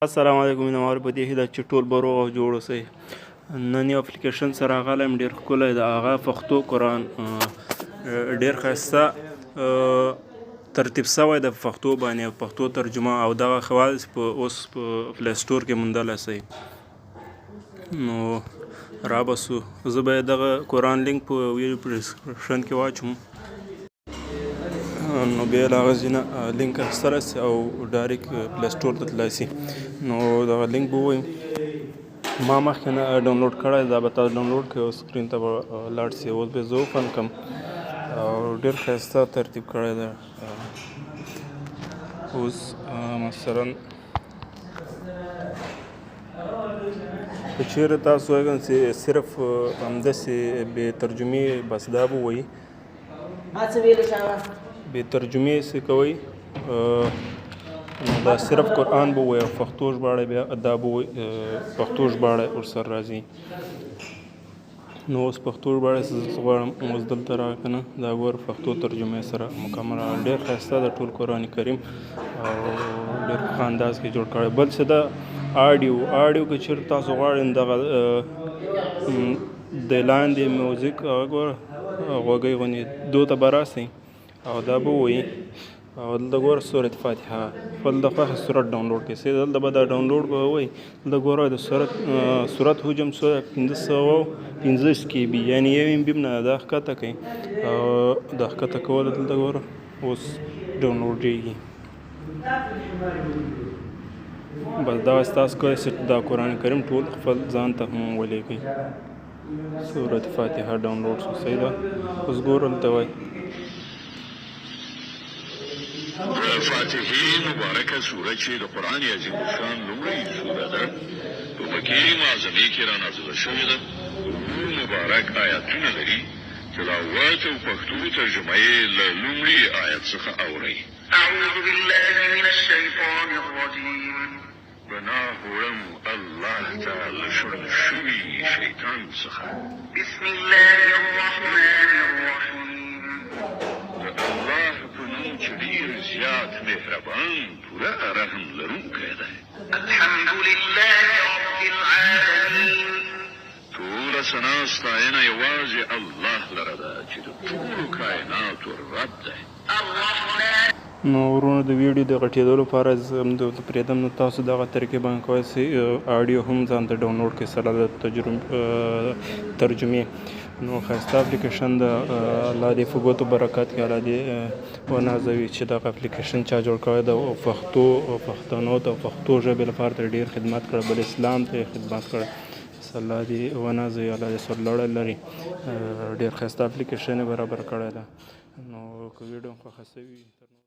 السلام علیکم مینوال په دې هیله چې ټول به روغ او جوړ اوسئ. نن یو اپلیکیشن سره راغلی یم ډېر ښکلی د هغه پښتو قرآن ډېر ښایسته ترتیب شوی د پښتو باندې پښتو ترجمه او دغه خواص اوس په پلی سټور کې موندلی شئ. نو رابسو زه به یې دغه قرآن لینک په ویډیو ډسکرپشن کې واچوم، نو بیا له هغه ځای نه لینک اخیستلی سي او ډایرکټ پلی سټور ته تللی سي. نو دغه لینک به ووایم ما مخکې نه ډاونلوډ کړی، دا به تاسو ډاونلوډ کړئ او سکرین ته به لاړ سي. اوس به یې زه اوپن کړم او ډېر ښایسته ترتیب کړی دی. اوس مثلا که چیرې تاسو وایئ چې صرف همداسې بې ترجمې بس دا به ووایي، بې ترجمې یې کوئ نو دا صرف قرآن به ووایي او پښتو ژباړه بیا دا به ووایي پښتو ژباړه ورسره راځي. نو اوس پښتو ژباړه زه غواړم اوس دلته راغی که نه دا ګوره پښتو ترجمه یې سره مکمل راغله. ډېر ښایسته ده ټول قرآن کریم او ډېر ښه انداز کې جوړ کړی. بل څه ده آډیو که چېرې تاسو غواړئ دغه د لاندې میوزیک هغه ګوره غوږۍ غوندې دو ته به راسئ او دا به ووایي او دلته ګوره سورة فاتحه خپل د خوښې صورت ډاونلوډ کړئ. دلته به دا ډاونلوډ به ووایي دلته ګوره د صورت حجم 550 KB یعنې 1 MB نه دا ښکته کړئ او دا ښکته کوله دلته ګوره اوس ډاونلوډېږي. بس دغه ستاسو کولی سئ دا قرآن کریم ټول خپل ځان ته هم ولیکئ. سورة فاتحه ډاونلوډ شو، صحیح ده. اوس ګوره دلته وایي فاتحې مبارکه سوره چې د قرآن عظیم الشان لومړۍ سوره ده په مکې معظمې کې رانازله شوې ده. مبارک آیاتونه لري، تلاوت او پښتو ترجمه یې له لومړي آیت څخه اورئ. اعوذ بالله من الشیطان الرجیم. پناه وړم الله ته له شړل شوي شیطان څخه. بسم الله الرحمن الرحیم. د الله په نوم چې ډېر زیات مهربان پوره رحم لرونکی دی. الحمد لله رب العالمین. ټوله ثنا ستاینه یوازې الله لره ده چې د ټولو کائناتو رب دی. الرحمن. نو ورونو د ویډیو د غټېدو لپاره زه هم دلته پرېږدم. نو تاسو دغه طریقې باندې کولی سئ آډیو هم ځان ته ډاونلوډ کړئ سره د ترجمې. نو ښایسته اپلیکیشن ده، الله دې په ګوتو برکت کړي، الله دې ونازوي چې دغه اپلیکیشن چا جوړ کړی ده او پښتنو ته پښتو ژبې لپاره ته ډېر خدمت کړی، بل اسلام ته یې خدمت کړی. الله دې ونازوي، الله دې سرلوړی لري. ډېر ښایسته اپلیکیشن یې برابر کړی ده. نو که ویډیو خوښه شوي